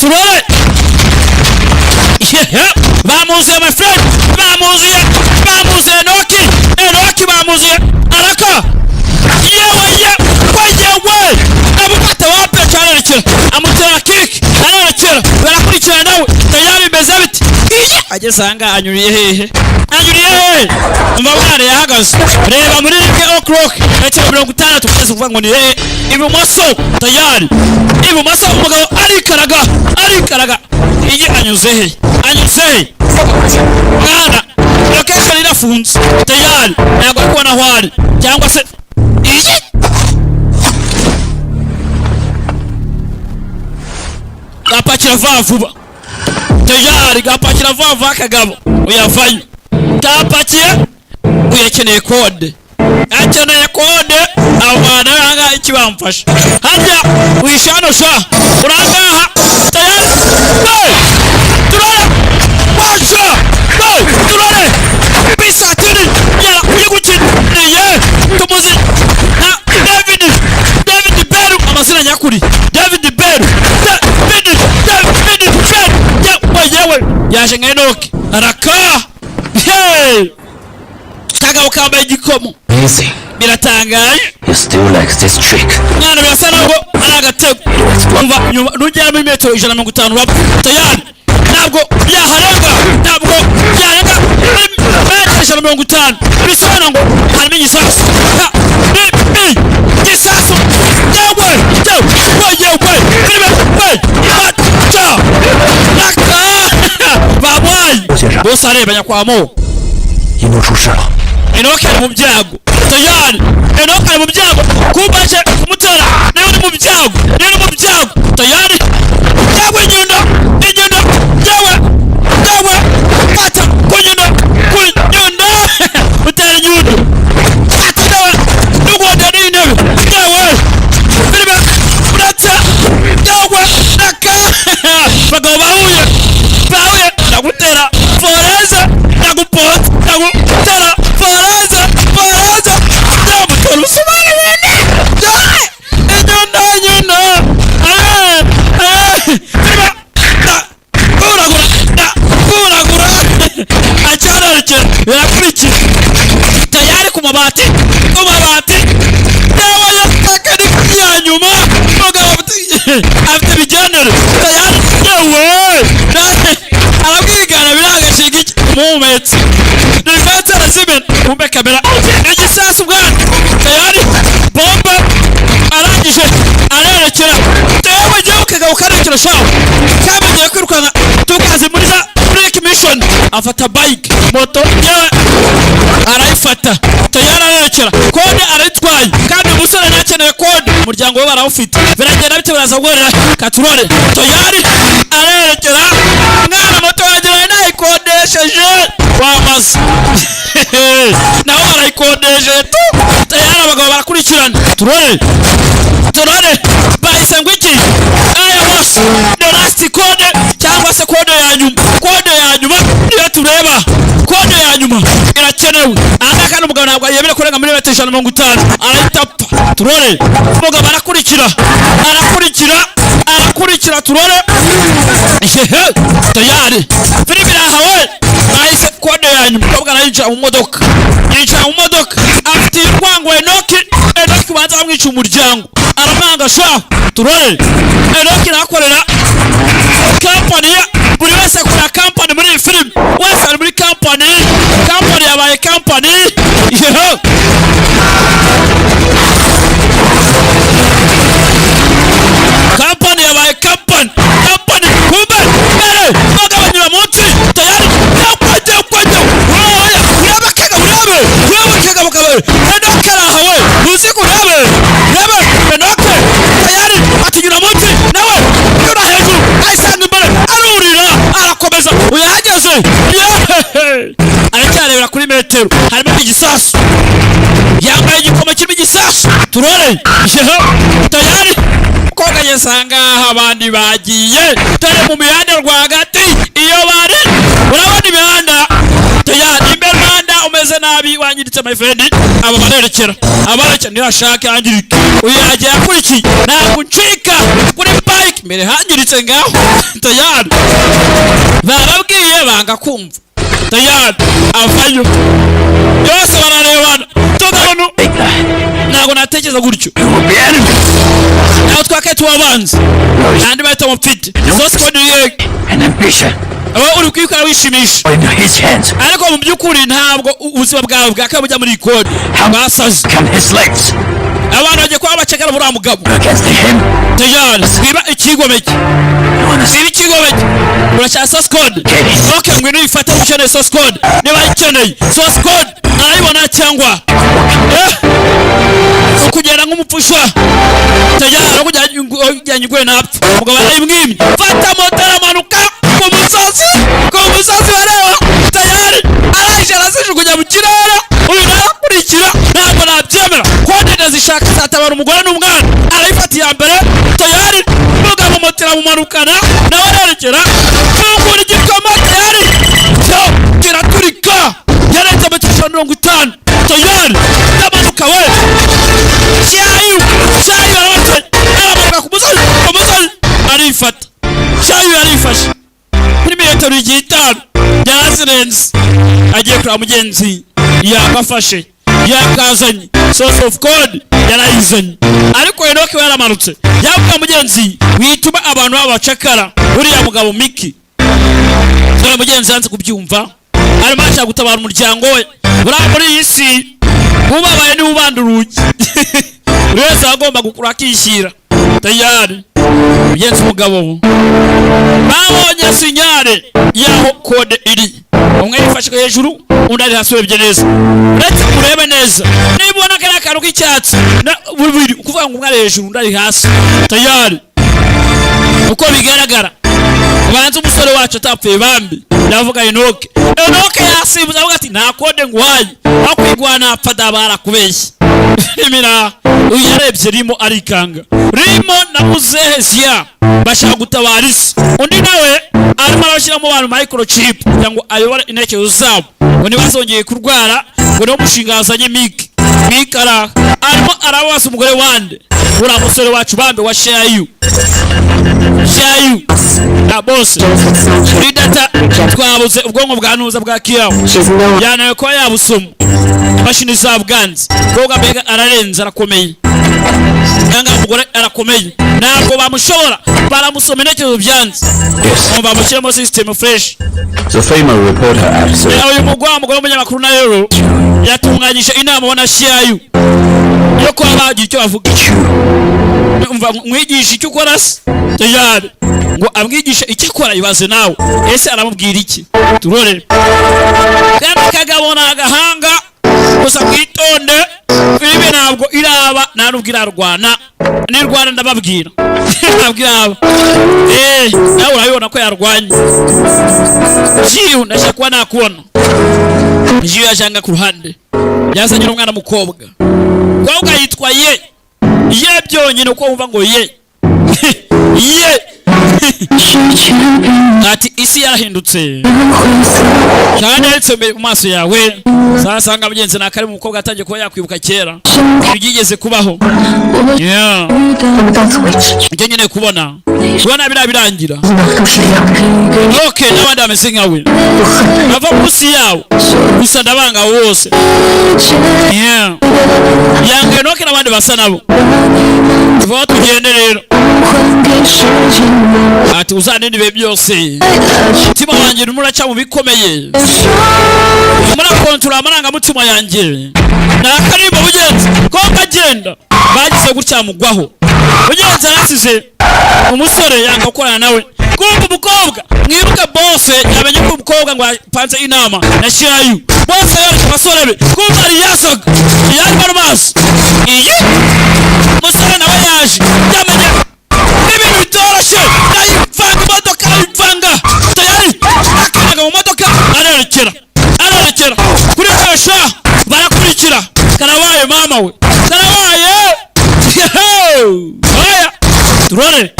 turore bamuziye my friend bamuziye Enoki bamuziye araka yewe abukata wape cyarekera amutera kick arekera barakurikira nawe tayari beze biti agesanga anyuriye hehe umubare yahagaze reba muri rimwe o'clock ecyo 50 kugeza uvuga ngo ni hehe ibumoso tayari ibumoso umugabo arikaraga iyi anyuze hehe mwana location irafunze tayari ntabwo ari kubona hwari cyangwa se iyi gapakira vuba tayari gapakira vuba kagabo uyavayo gapakiye uyakeneye kode abana hanga ikibamfasha hajya wishano sha urangaha tayari turore washa turore bisatiri ya yigukiniye tumuzi na David Beru amazina nyakuri David Beru yewe yaje nka Enoki araka kagabo kambaye igikomo biratangaje you still like this trick mwana birasa naho ari agatego umva nyuma nugera muri metero 150 urapfa tayari ntabwo yaharenga metero 150 bisona ngo harimo igisasu gisasu yewe bose areba nyakwamo Enoki ari mu byago tayari Enoki ari mu byago kumbaje kumutera nayo ni mu byago tayari yawe nyundo yawe pata kunyundo utera nyundo pata dawa nugo ndani ndebe yawe biriba urata yawe naka bagabo bahuye ndagutera foreza ndagutera foreza ndamutera usubane wene nyundo kuragura acyararike birakurikira tayari ku mabati yawe yakakari yanyuma mugabo afite bigenere tayari yewe arabwigana biragashiga iki mumetsi nifete arasimen kumbe kamera igisasu bwana tayari bomba arangije arerekera tewe jewe kagabo karekera shawo kamenye kwirukana tukazi muri za break mission afata bike moto yewe arayifata tayari arerekera kode aritwaye kandi umusore nakeneye kode umuryango we barawufite biragenda bite baraza gukorera katurore tayari arerekera mwana moto yagera nayikodesheje wamaze nawe barayikodesheje tu tayari abagabo barakurikirana turore bahise ngo iki aya bose the last code cyangwa se kode ya nyuma niyo tureba kode ya nyuma irakenewe aha kandi umugabo ntabwo yemera kurenga muri 150 arayitapa turore umugabo arakurikira turore tayari filimi rahawe bahise kode ya nyuma umugabo arayinjira mu modoka afite urwango Enoki banza bamwica umuryango aramanga sha turore Enoki nakorera company buri wese akora company muri film wese ari muri company yabaye company company yabaye company kumbe bagabanyira munsi tayari kwajya Enoki arahawe uzi kurabe Enoki tayari atinyura munsi nawe yura hejuru ayisanga imbere arurira arakomeza uyahageze aracyarebera kuri metero harimo igisasu yambaye igikomo kirimo igisasu turore tayari koga yesanga abandi bagiye tare mu mihanda rwagati iyo bari urabona imihanda tayari imbere umeze nabi wangiritse my friend aba barerekera abarekera ntihashake hangirike uyu yagiye akurikiye ntabwo ncika kuri bike mbere hangiritse ngaho tayari barabwiye banga kumva tayari avayo yose bararebana tugabano ntabwo natekereza gutyo naho twakaye tubabanza kandi bahita mufite zose ko niye aba uri kwikora wishimisha ariko mu by'ukuri ntabwo ubuzima bwawe bwakabujya muri kode basaze abantu bagiye kuba bacekera buriya mugabo tayari biba ikigomeke urashaka source code okay ngwino ifata ukeneye source code niba ikeneye source code narayibona cyangwa kugera nk'umupfusha tayari kujyanye gwe napfa mugabo arayimwimye fata moto aramanuka ku musozi bareba tayari araje arasijugunya mu kirere uyu narakurikira ntabwo nabyemera kode ndazishaka zatabara umugore n'umwana arayifata iya mbere tayari mugabo motera mumanukana nawe arerekera fungura igikoma tayari kiraturika yarenze amatishano 50 tayari ndamanuka we shayu aramanuka ku musozi arifata shayu yarifashe kuri metero 5 yarazirenze agiye kura mugenzi yakafashe yakazanye source of code yarayizanye ariko Enoke yaramanutse yavuga mugenzi wituma abantu babacakara uriya mugabo Miki dore mugenzi yanze kubyumva arimo ashaka gutabara umuryango we buriya muri iyi si ubabaye ni ubanduruki uretse agomba gukura akishyira tayari mugenzi umugabo babonye sinyare yaho code iri umwe yifashe hejuru undi ari hasi webye neza uretse kurebe neza nibona kana kantu k'icyatsi bubiri ukuvuga ngo umwe ari hejuru undi ari hasi tayari uko bigaragara banze umusore wacu atapfuye bambi ndavuga Enoke yasimbuza avuga ati nta code nguhaye akwigwana apfa dabara kubeshya imira uyarebye rimo arikanga rimo na Muzehezia bashaka gutabarisa undi nawe arimo arashyira mu bantu microchip kugira ngo ayobore intekerezo zabo ngo ntibazongeye kurwara ngo no mushingazanye Miki arimo arabaza umugore wande uriya musore wacu bambe wa shayu na bose kuri data twabuze ubwonko bwanuza bwa kiyawo yanaye ko yabusoma imashini zabwanze koga mbega ararenza arakomeye nanga umugore arakomeye ntabwo bamushobora baramusoma intekerezo byanze bamushyiramo system fresh The female reporter said uyu mugore w'umunyamakuru na rero yatunganyije inama wana shayu yo kwa bagira icyo bavuga umva mwigisha icyo ukora se tayari ngo amwigisha icyo akora ibaze nawe ese aramubwira iki turore kandi kagabona agahanga gusa kwitonde ibi ntabwo iraba narubwira rwana ni Rwanda ndababwira nabwira nawe urabibona ko yarwanye jiyo ndashaka nakubona jiyo yajanga ku ruhande yazanye umwana mukobwa yitwa ye byonyine uko wumva ngo ye ati isi yarahindutse cyane ndetse mu maso yawe sasanga mugenzi nakari mu mukobwa atangiye kuba yakwibuka kera bigigeze kubaho njye nyine kubona birangira okay n'abandi bameze nkawe bava munsi yawo gusa ndabanga wose yange Enoke n'abandi basa nabo tuva tugende rero ati uzanindi be byose mutima wanjye numuraca mu bikomeye mura kontura amaranga mutima yanjye nakarimba bugenzi ko kagenda bagize gutya mugwaho bugenzi arasize umusore yanga gukorana nawe kumva umukobwa mwibuka bose yamenye ko umukobwa ngo apanze inama na shayu bose yari abasore be kumva ari yasaga yari barmas iyi musore nawe yaje yamenye ibintu bitoroshe yayivanga imodoka yayivanga tayari akanaga mu modoka arerekera kuri kasha barakurikira karabaye mama we karabaye oya turore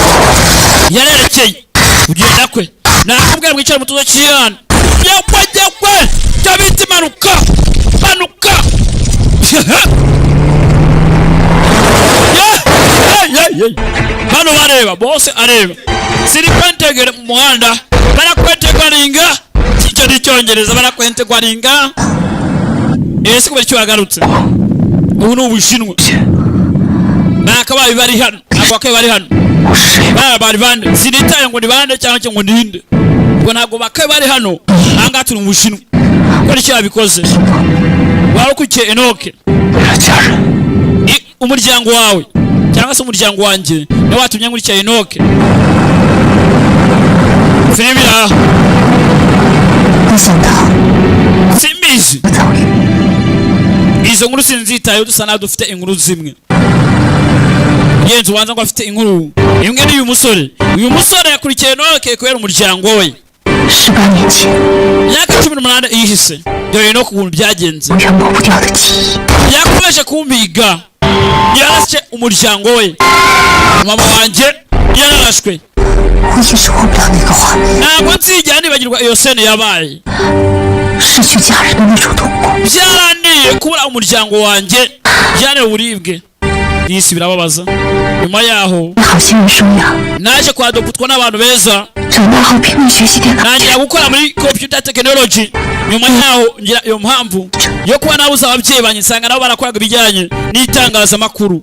yarerekeye ugenda kwe nakubwira mwicara mutuzo cyane yakwe cyabiti manuka hano bareba bose areba siri kwentegera mu muhanda barakwentegwaringa icyo ni cyongereza barakwentegwaringa ese kubera icyo yagarutse ubu ni Ubushinwa nakabaye bari hano ntabwo bari hano bari bande sinitaye ngo ni bande cyangwa ngo ndinde ngo ntabwo bakaye bari hano anga turi mu Bushinwa ko icyo yabikoze warukukiye Enoke umuryango wawe cyangwa se umuryango wanjye niwe watumye nkurikiye Enoke filmira simizi izo nkuru sinzitaye dusa na dufite inkuru zimwe yenze ubanza ngo afite inkuru imwe ni uyu musore yakurikiye Enoke kubera umuryango we 18年前 myaka 18 ihise dore no kubuntu byagenze 我抹不掉的记忆 yakomeje kumpiga yarashe umuryango we mama wanjye yarashwe 我也是忘不了那个画面 ntabwo nzigera nibagirwa iyo sene yabaye 失去家人的那种痛苦 byaraniye kubura umuryango wanjye byane uburibwe isi birababaza nyuma yaho 你好心人生养 naje kwadoputwa n'abantu beza 长大后拼命学习电脑 nangira gukora muri computer technology nyuma yaho ngira iyo mpamvu yo kuba nabuze ababyeyi banjye nsanga nabo barakoraga ibijyanye n'itangazamakuru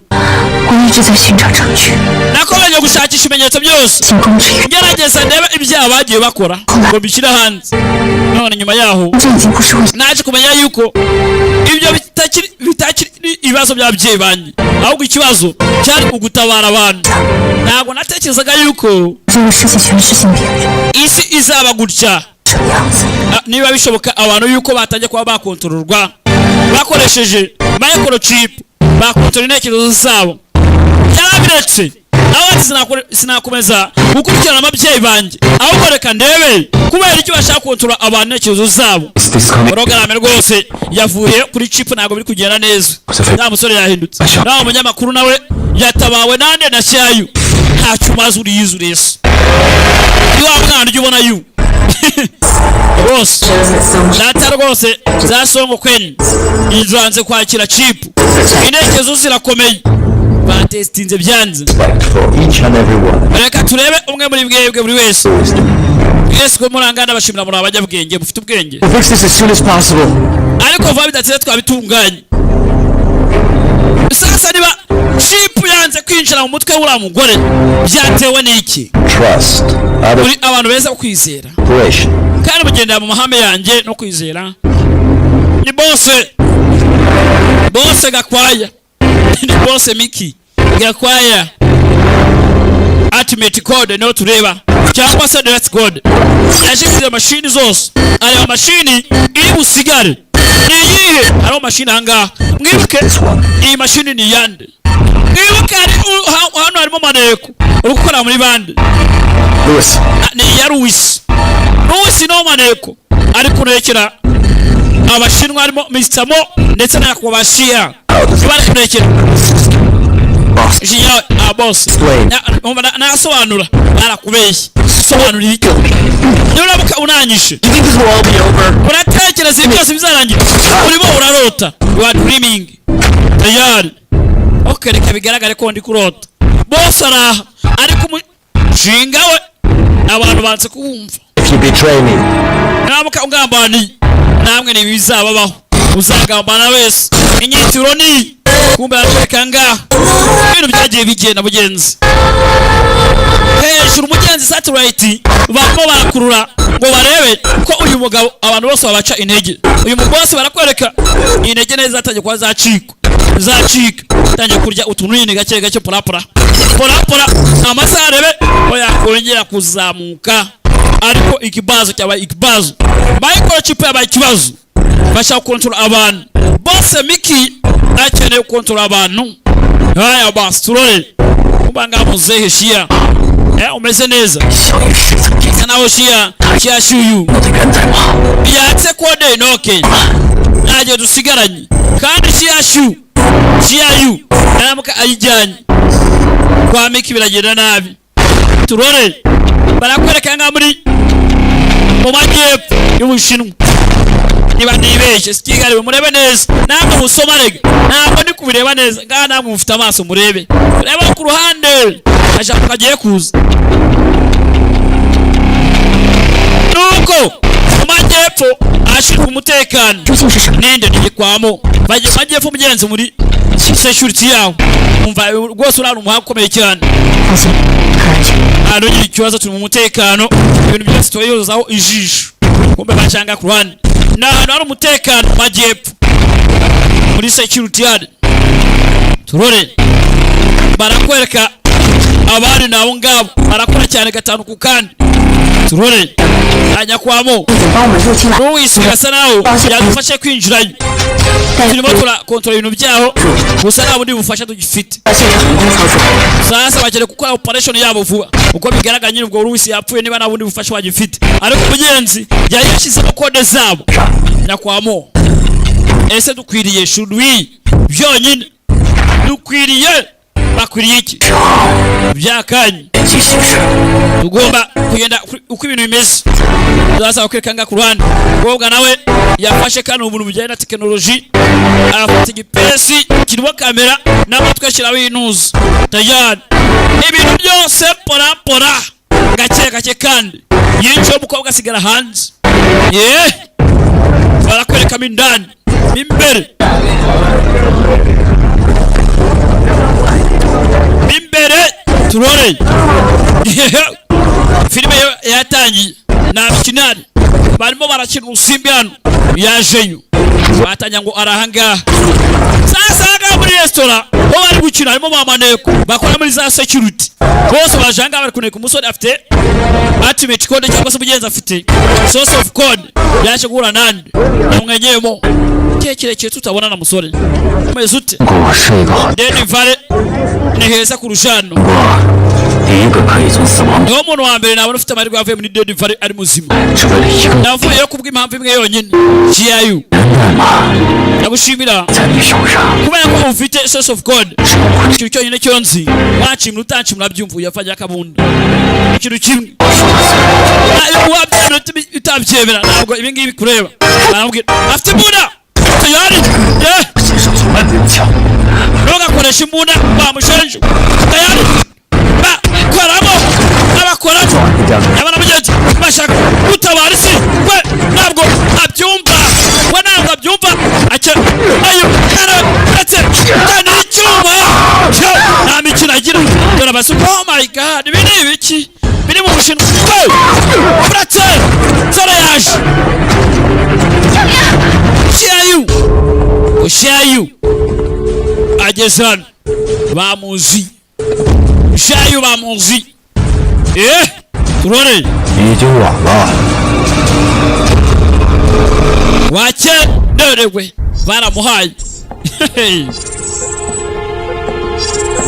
我一直在寻找证据 nakomeje gushakisha ibimenyetso byose 进攻之余 ngerageza ndebe ibyaha bagiye bakora ngo bishyire hanze none nyuma yaho 这已经不是我 naje kumenya yuko ibyo bitakiri ibibazo by'ababyeyi banjye ahubwo ikibazo cyari ugutabara abantu ntabwo natekerezaga yuko 这个世界全是性别人 isi izaba gutya 这个样子 niba bishoboka abantu yuko batangiye kuba bakontororwa bakoresheje microchip bakontorora intekerezo zabo yarabiretse nawe sinakomeza gukurikirana ababyeyi banjye ahubwo reka ndebe kubera icyo bashaka kontorora abantu intekerezo zabo porogaramu rwose yavuye kuri chip ntabwo biri kugenda neza nta musore yahindutse nawe umunyamakuru nawe yatabawe nande na cyayu ntacyo umaze uriyize urese iyo wa mwana ujya ubona yu rwose data rwose zasongo kweni inzanze kwakira chip intekerezo zirakomeye batestinze byanze reka turebe umwe muri bwebwe buri wese mwese ko murangana bashimira muri abanyabwenge bufite ubwenge ariko vuba bidatse twabitunganye sasa niba chip yanze kwinjira mu mutwe w'uriya mugore byatewe n'iki uri abantu beza kwizera kandi mugendera mu mahame yanjye no kwizera ni bose gakwaya ni bose Miki gakwaya ultimate code no tureba cyangwa se direct code yashyize machine zose ari machine iri busigare ni yihe ari machine hanga mwibuke iyi machine ni yande mwibuke hano harimo maneko uri gukora muri bande Louis ni ya Louis no maneko ari kurekera abashinwa harimo Mr. Mo ndetse na Yakobashia bari kurekera Jiya boss nasobanura barakubeshya sobanura iki nurabuka unanyishe uratekereza byose bizarangira urimo urarota you are dreaming tayari okay reka bigaragare ko ndi kurota boss araha ariko umushinga we abantu banze kuwumva if you betray me nurabuka ungambani namwe ni bizababaho uzagambana wese inyitiro ni kumbe aratwereka ngaha ibintu byagiye bigenda mugenzi hejuru umugenzi satellite barimo barakurura ngo barebe ko uyu mugabo abantu bose babaca intege uyu mubosi barakwereka intege neza zatangiye kuba zacika tangiye kurya utuntu nyine gake porapora amasaha arebe ko yakongera kuzamuka ariko ikibazo cyabaye ikibazo microchip yabaye ikibazo bashaka kontrola abantu bose Miki akeneye kontrola abantu haya basi turore kubanga muzehe Shia umeze neza naho Shia shuyu yatse kode Enoke naje dusigaranye kandi Shia yu naramuka ayijyanye kwa Miki biragenda nabi turore barakwereka nga muri mu majyepfo y'Ubushinwa niba nibeshe sikigariwe murebe neza namwe musoma rega ntabwo ndi kubireba neza ngaha namwe mufite amaso murebe reba ku ruhande ashaka kagiye kuza nuko amajyepfo ashinzwe umutekano ninde nigikwamo bagiye majyepfo mugenzi muri security yawo umva rwose urari umuhanga ukomeye cyane hano nyiri ikibazo turi mu mutekano ibintu byose tuyozaho ijisho kumbe bacanga ku ruhande n'ahantu hari umutekano majyepfo muri security yard turore barakwereka abari nabo ngabo barakora cyane gatanu ku kandi turore anyakwamo Louis gasa naho yadufashe kwinjirayo turimo turakontrola ibintu byaho gusa nta bundi bufasha tugifite sasa bagere gukora operation yabo vuba uko bigaragara nyine ubwo Louis yapfuye niba nta bundi bufasha wagifite ariko umugenzi yari yashyizeho kode zabo nyakwamo ese dukwiriye shurwi byonyine dukwiriye bakwiriye iki byakanye tugomba kugenda uko ibintu bimeze tuzasaba kwerekanga ku ruhande ubwo nawe yafashe kandi ubuntu bujyanye na tekinoloji arafata igipesi kirimo kamera n'amatwi ashyiraho intuza tayari ibintu byose pora gake gake kandi yinjiye umukobwa asigara hanze barakwerekamo indani imbere turore filime yatangiye n'abakinari barimo barakina urusimbi hano yajeyo batanya ngo arahangaha sasa ngaha muri restaurant bo bari gukina harimo bamaneko bakora muri za security bose bajanga bari kuneka umusore afite ultimate code cyangwa se umugenzi afite source of code yaje guhura nande namwenyemo kirekire tutabona na musore umeze ute Deni Vale ni heza kurushano niwo muntu wa mbere nabona ufite amahirwe yavuye muri Deni Vale ari muzima navuyeyo kubw'impamvu imwe yonyine GIU nagushimira kubera ko ufite source of code ikintu cyonyine cyonzi wacimura utancimura byumva uyafanya akabunda ikintu kimwe wabyemera utabyemera ntabwo ibi ngibi kureba barambwira afite imbunda tayari ntugakoresha imbunda bamushenje tayari bakoramo n'abakoramo abana mugenzi bashaka gutabara isi we ntabwo abyumva ayo ndetse kandi icyuma nta mikino agira dore abasuka oh my god ibi ni ibiki biri mu bushinwa uretse zara yaje Shayu ageze hano bamuzi Shayu bamuzi turore wakerewe baramuhaye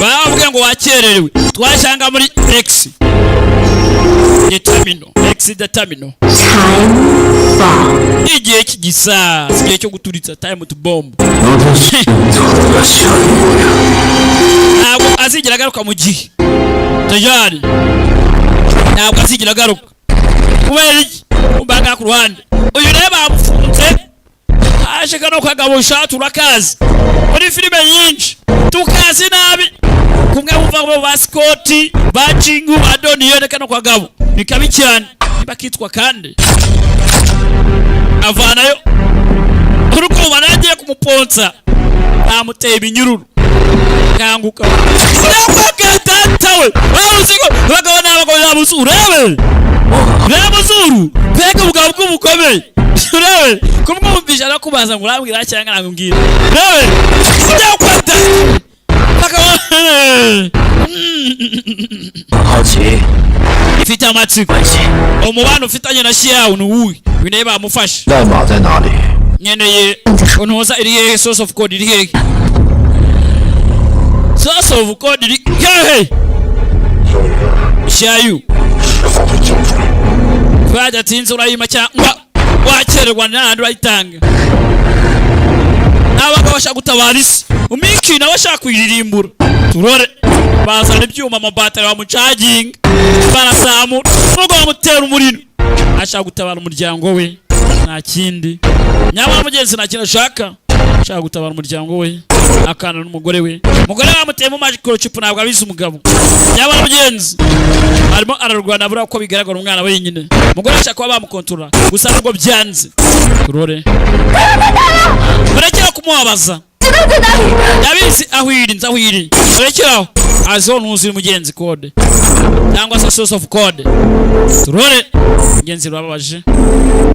bavuga ngo wakererewe twashanga muri X determino igihe kigisa igihe cyo guturitsa time to bomb ntabwo azigera agaruka mu gihe tayari ntabwo azigera agaruka kubera iki umbaga ku ruhande uyu rero bamufunze aje kano kagabusha turakazi muri filime nyinshi tukazi nabi kumwe bumva ngo baskoti bachingu adoni yone kano kagabo bikabi cyane bakitwa kandi avanayo uruko banagiye kumuponza amuteye ibinyururu kanguka yakatawe baruzigo bagabana abagabo yabusuru Ramazuru peka bugabo bw'umukomeye urebe kumwumvisha no kubaza ngo urambwira cyangwa nangubwira urebe ujya kwata Haji ifite amatsiko umubano ufitanye na Xiao nuwi bine bamufasha Dama在哪里nyeneye unoza iri hehe source of code iri hehe source of code iri hehe Xiao Vaja tinze urayima cyangwa wakererwa nandi urayitanga abagabo bashaka gutabara isi umiki nawe ashaka kuyirimbura turore bazana ibyuma amabatari bamucaging barasamura nuko bamutera umuriro ashaka gutabara umuryango we nta kindi nyamara mugenzi nta kintu ashaka gutabara umuryango we akana n'umugore we. Umugore bamuteye mu microchip ntabwo abizi umugabo. Nyamara mugenzi arimo ararwana bura ko bigaragara umwana we nyine. Umugore ashaka kuba bamukontorora gusa nubwo byanze. Turore murekera kumubabaza yabizi ahwiri murekeraho azonuzi mugenzi code cyangwa se source of code. Turore mugenzi bababaje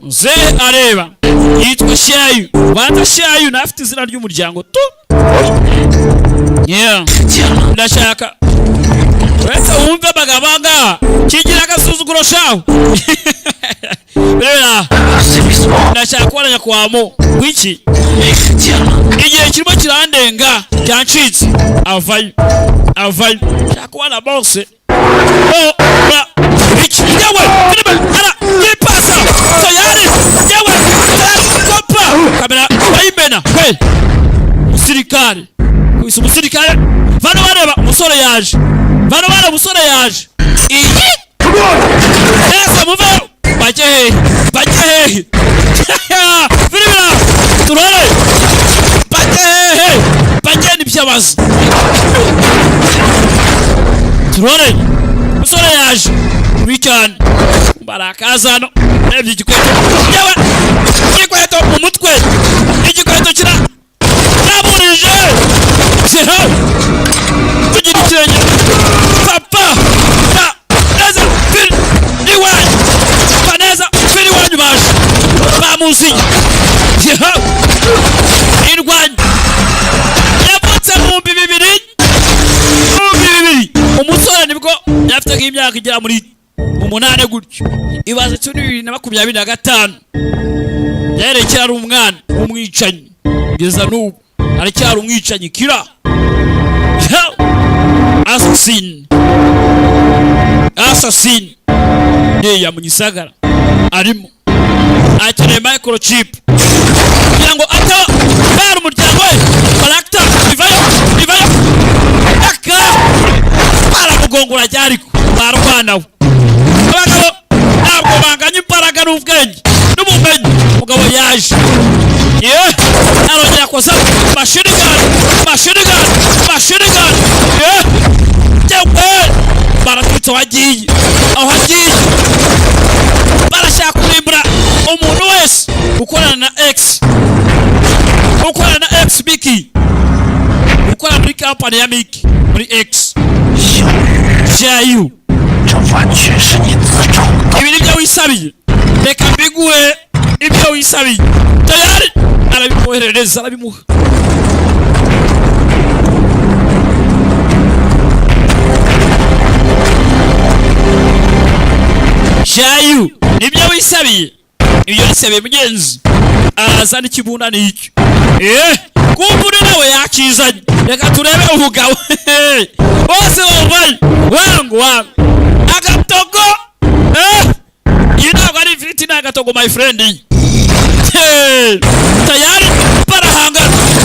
ze areba yitwa Shayu banda Shayu nafite izina ry'umuryango tu ndashaka uretse wumve bagabanga kigira agasuzuguro shaho rera ndashaka kubona kwamo wiki igihe kirimo kirandenga cyancitse avayo ndashaka kubona bose wiki yewe ara yipasa tayari yewe kopa kamera bayimena hey musirikare kwisa umusirikare bano bareba umusore yaje iyi ese muve baje biribira turore baje ni byabazi turore umusore yaje wicane barakazano rebye igikweto yewe igikweto mu mutwe igikweto kira naburije seho kugira ikirenge papa neza fil niwanyu paneza fil wanyu baje bamuzinya yeho irwanyu yavutse mu bibiri umusore nibwo yafite nk'imyaka igera muri 8 gutyo ibaze 2025 yerekera ari umwana umwicanyi ngeza n'ubu aracyari umwicanyi kira assassin ya munisagara arimo akeneye microchip kugira ngo ataba umuryango we barakta ivayo aka baramugongora ryariko barwanawe abagabo ntabwo banganya imbaraga n'ubwenge n'ubumenyi umugabo yaje arongera koza machine gun yewe baratwitse wagiye aho hagiye barashaka kurimbura umuntu wese ukorana na X Biki ukorana muri company ya Miki muri X Shayu ibi nibyo wisabiye reka mbiguhe ibyo wisabiye tayari arabimwoherereza arabimuha Shayu nibyo wisabiye ibyo wisabiye mugenzi arazana ikibunda n'icyo kumbure nawe yakizanye reka turebe ubugabo bose babaye wangu agatogo iyi ntabwo ari ifiriti ni agatogo my friend tayari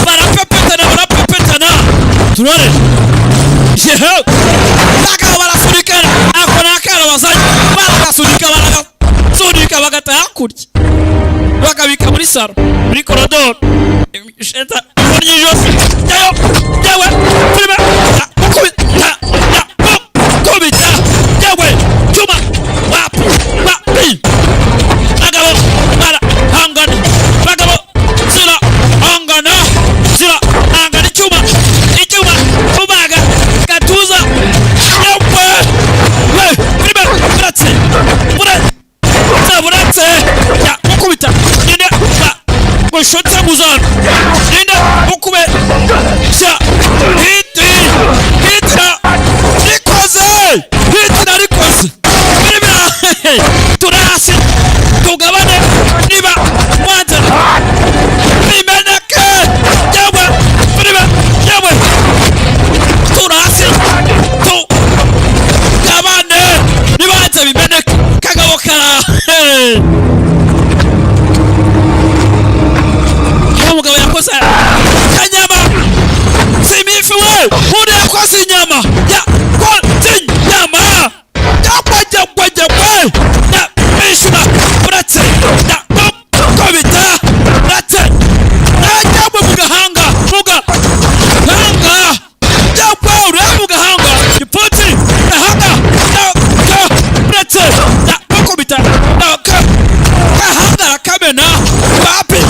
barapepetana turore yeho bakaba barasunikana ako nakara bazanye baragasunika bagata hakurya bakabika muri saro muri korodoro sheta muri josi yewe prima kubita yewe chuma wapi bagabo bara hangana bagabo zira hangana icyuma ubaga gatuza yewe prima buratse ya ukubita ninde goshotsa muzana ninde ukube sha hitira rikoze biribira turasi tugabane niba mwanza bimeneke yewe turasi tugabane niba bimeneke kagabo kara umugabo yakoze kanyama simifi we wapi